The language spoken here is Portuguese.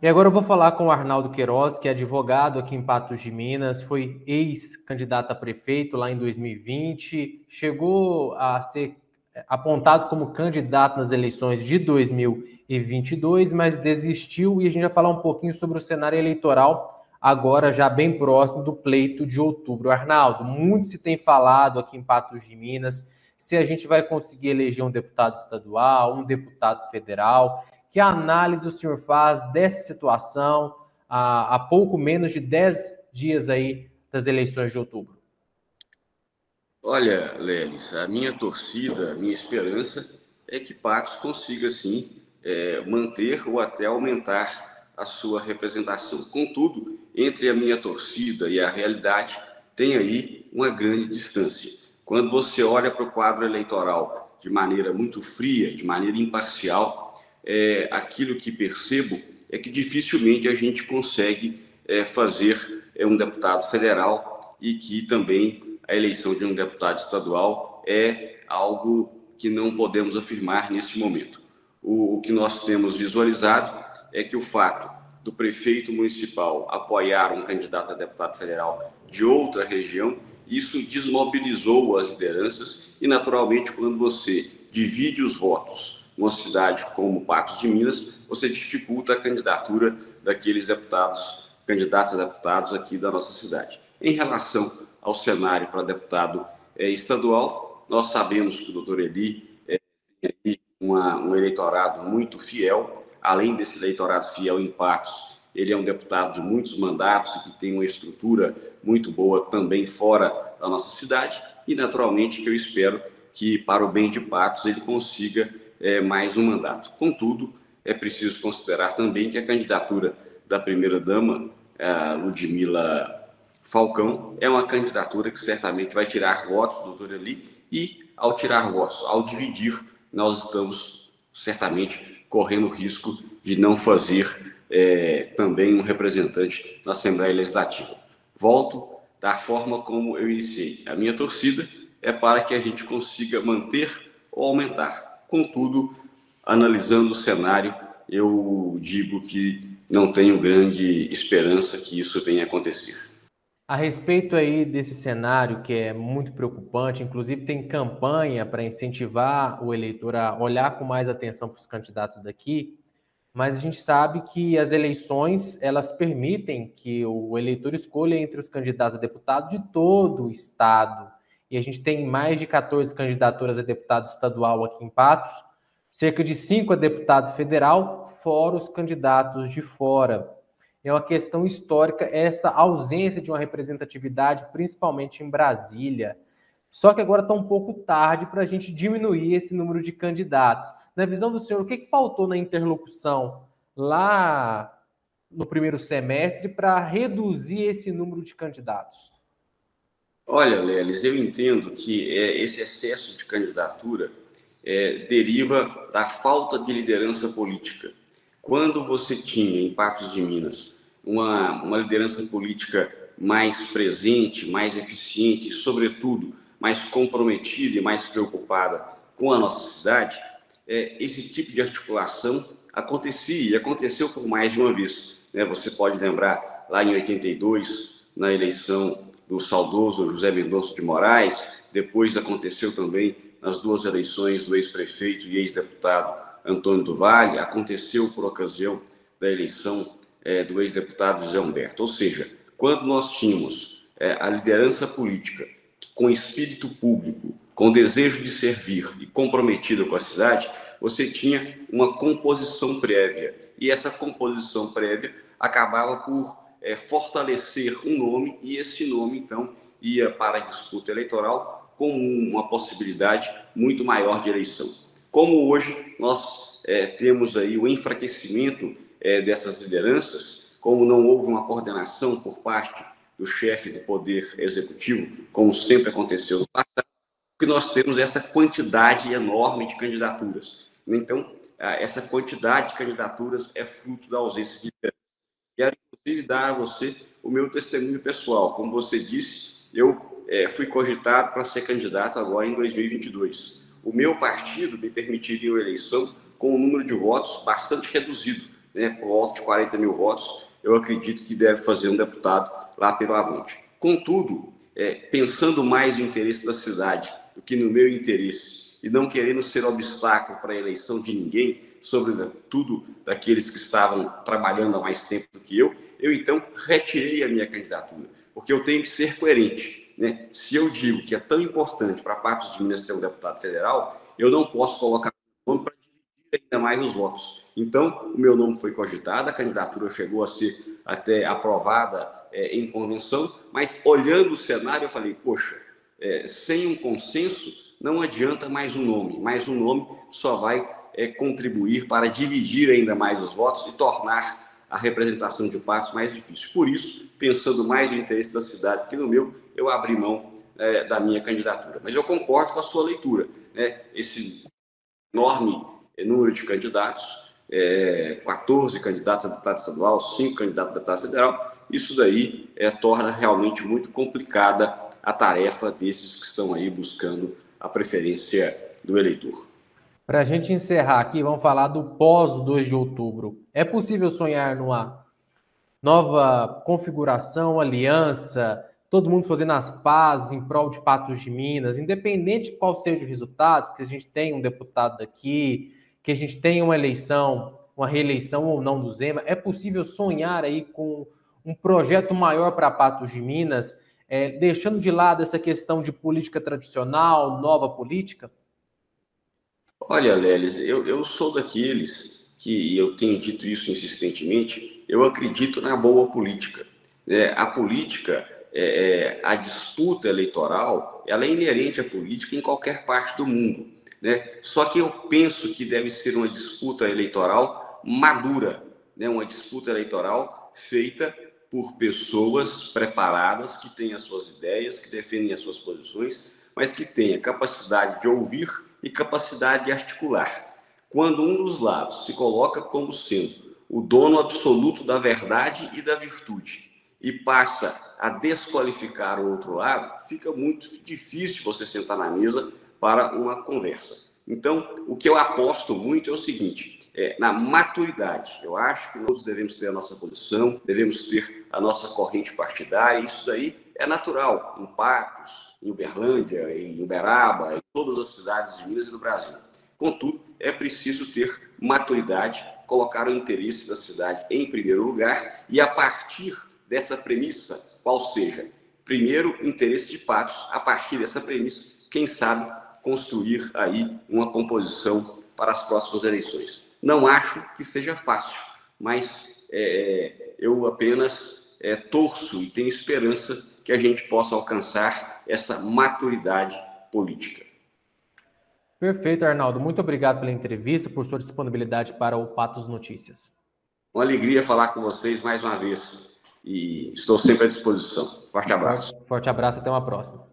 E agora eu vou falar com o Arnaldo Queiroz, que é advogado aqui em Patos de Minas, foi ex-candidato a prefeito lá em 2020, chegou a ser apontado como candidato nas eleições de 2022, mas desistiu, e a gente vai falar um pouquinho sobre o cenário eleitoral agora já bem próximo do pleito de outubro. Arnaldo, muito se tem falado aqui em Patos de Minas se a gente vai conseguir eleger um deputado estadual, um deputado federal. Que análise o senhor faz dessa situação há pouco menos de 10 dias aí das eleições de outubro? Olha, Lelis, a minha torcida, a minha esperança é que Patos consiga, sim, manter ou até aumentar a sua representação. Contudo, entre a minha torcida e a realidade, tem aí uma grande distância. Quando você olha para o quadro eleitoral de maneira muito fria, de maneira imparcial, aquilo que percebo é que dificilmente a gente consegue fazer um deputado federal e que também a eleição de um deputado estadual é algo que não podemos afirmar nesse momento. O que nós temos visualizado é que o fato do prefeito municipal apoiar um candidato a deputado federal de outra região, isso desmobilizou as lideranças e, naturalmente, quando você divide os votos numa cidade como Patos de Minas, você dificulta a candidatura daqueles candidatos a deputados aqui da nossa cidade. Em relação ao cenário para deputado estadual, nós sabemos que o doutor Eli tem um eleitorado muito fiel. Além desse eleitorado fiel em Patos, ele é um deputado de muitos mandatos e que tem uma estrutura muito boa também fora da nossa cidade. E, naturalmente, que eu espero que, para o bem de Patos, ele consiga mais um mandato. Contudo, é preciso considerar também que a candidatura da primeira-dama, Ludmila Falcão, é uma candidatura que certamente vai tirar votos do doutor Eli e, ao tirar votos, ao dividir, nós estamos certamente correndo o risco de não fazer também um representante na Assembleia Legislativa. Volto da forma como eu iniciei. A minha torcida é para que a gente consiga manter ou aumentar. Contudo, analisando o cenário, eu digo que não tenho grande esperança que isso venha a acontecer. A respeito aí desse cenário que é muito preocupante, inclusive tem campanha para incentivar o eleitor a olhar com mais atenção para os candidatos daqui, mas a gente sabe que as eleições, elas permitem que o eleitor escolha entre os candidatos a deputado de todo o estado. E a gente tem mais de 14 candidaturas a deputado estadual aqui em Patos, cerca de 5 a deputado federal, fora os candidatos de fora. É uma questão histórica essa ausência de uma representatividade, principalmente em Brasília. Só que agora está um pouco tarde para a gente diminuir esse número de candidatos. Na visão do senhor, o que faltou na interlocução lá no primeiro semestre para reduzir esse número de candidatos? Olha, Lelis, eu entendo que esse excesso de candidatura deriva da falta de liderança política. Quando você tinha, em Patos de Minas, uma liderança política mais presente, mais eficiente, e, sobretudo, mais comprometida e mais preocupada com a nossa cidade, esse tipo de articulação acontecia e aconteceu por mais de uma vez. Você pode lembrar, lá em 82, na eleição do saudoso José Mendonça de Moraes, depois aconteceu também nas duas eleições do ex-prefeito e ex-deputado Antônio do Vale, aconteceu por ocasião da eleição do ex-deputado José Humberto. Ou seja, quando nós tínhamos a liderança política com espírito público, com desejo de servir e comprometida com a cidade, você tinha uma composição prévia. E essa composição prévia acabava por fortalecer um nome, e esse nome, então, ia para a disputa eleitoral com uma possibilidade muito maior de eleição. Como hoje nós temos aí o enfraquecimento dessas lideranças, como não houve uma coordenação por parte do chefe do Poder Executivo, como sempre aconteceu no passado, que nós temos essa quantidade enorme de candidaturas. Então, essa quantidade de candidaturas é fruto da ausência de liderança. Quero, inclusive, dar a você o meu testemunho pessoal. Como você disse, eu fui cogitado para ser candidato agora em 2022. O meu partido me permitiria uma eleição com um número de votos bastante reduzido, né, por volta de 40 mil votos, eu acredito que deve fazer um deputado lá pelo Avante. Contudo, pensando mais no interesse da cidade do que no meu interesse, e não querendo ser obstáculo para a eleição de ninguém, sobretudo daqueles que estavam trabalhando há mais tempo do que eu então retirei a minha candidatura, porque eu tenho que ser coerente, né? Se eu digo que é tão importante para Patos de Minas ter um deputado federal, eu não posso colocar o nome para dividir ainda mais os votos. Então, o meu nome foi cogitado, a candidatura chegou a ser até aprovada em convenção, mas olhando o cenário, eu falei, poxa, sem um consenso, não adianta mais um nome só vai contribuir para dividir ainda mais os votos e tornar a representação de Patos mais difícil. Por isso, pensando mais no interesse da cidade que no meu, eu abri mão da minha candidatura. Mas eu concordo com a sua leitura, né? Esse enorme número de candidatos, 14 candidatos a deputado estadual, 5 candidatos a deputado federal, isso daí torna realmente muito complicada a tarefa desses que estão aí buscando a preferência do eleitor. Para a gente encerrar aqui, vamos falar do pós-2 de outubro. É possível sonhar numa nova configuração, aliança, todo mundo fazendo as pazes em prol de Patos de Minas, independente de qual seja o resultado, que a gente tem um deputado daqui, que a gente tenha uma eleição, uma reeleição ou não do Zema, é possível sonhar aí com um projeto maior para Patos de Minas, deixando de lado essa questão de política tradicional, nova política? Olha, Lelis, eu sou daqueles que, e eu tenho dito isso insistentemente, eu acredito na boa política. A política, a disputa eleitoral, ela é inerente à política em qualquer parte do mundo, né? Só que eu penso que deve ser uma disputa eleitoral madura, né? Uma disputa eleitoral feita por pessoas preparadas, que têm as suas ideias, que defendem as suas posições, mas que tenha capacidade de ouvir e capacidade de articular. Quando um dos lados se coloca como sendo o dono absoluto da verdade e da virtude e passa a desqualificar o outro lado, fica muito difícil você sentar na mesa para uma conversa. Então, o que eu aposto muito é o seguinte, na maturidade. Eu acho que nós devemos ter a nossa posição, devemos ter a nossa corrente partidária, isso daí é natural, em Patos, em Uberlândia, em Uberaba, em todas as cidades de Minas e do Brasil. Contudo, é preciso ter maturidade, colocar o interesse da cidade em primeiro lugar e, a partir dessa premissa, qual seja, primeiro, interesse de Patos, a partir dessa premissa, quem sabe construir aí uma composição para as próximas eleições. Não acho que seja fácil, mas eu apenas torço e tenho esperança que a gente possa alcançar essa maturidade política. Perfeito, Arnaldo. Muito obrigado pela entrevista, por sua disponibilidade para o Patos Notícias. Uma alegria falar com vocês mais uma vez e estou sempre à disposição. Forte abraço. Forte abraço, até uma próxima.